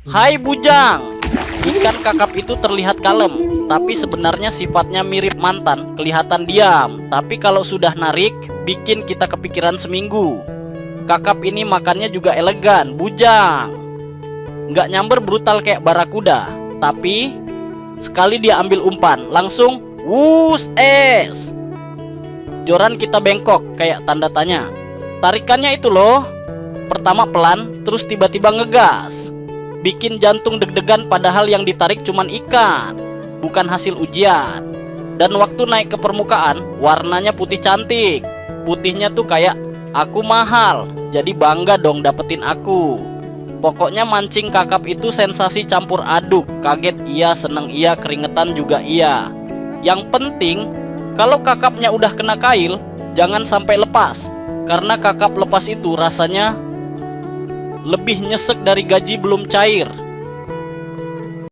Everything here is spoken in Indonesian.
Hai bujang. Ikan kakap itu terlihat kalem, tapi sebenarnya sifatnya mirip mantan, kelihatan diam. Tapi kalau sudah narik, bikin kita kepikiran seminggu. Kakap ini makannya juga elegan, bujang. Nggak nyamber brutal kayak barakuda, tapi sekali dia ambil umpan, langsung wus es. Joran kita bengkok kayak tanda tanya. Tarikannya itu loh, pertama pelan, terus tiba-tiba ngegas. Bikin jantung deg-degan padahal yang ditarik cuman ikan, bukan hasil ujian. Dan waktu naik ke permukaan, warnanya putih cantik. Putihnya tuh kayak aku mahal, jadi bangga dong dapetin aku. Pokoknya mancing kakap itu sensasi campur aduk. Kaget iya, seneng iya, keringetan juga iya. Yang penting, kalau kakapnya udah kena kail, jangan sampai lepas. Karena kakap lepas itu rasanya lebih nyesek dari gaji belum cair.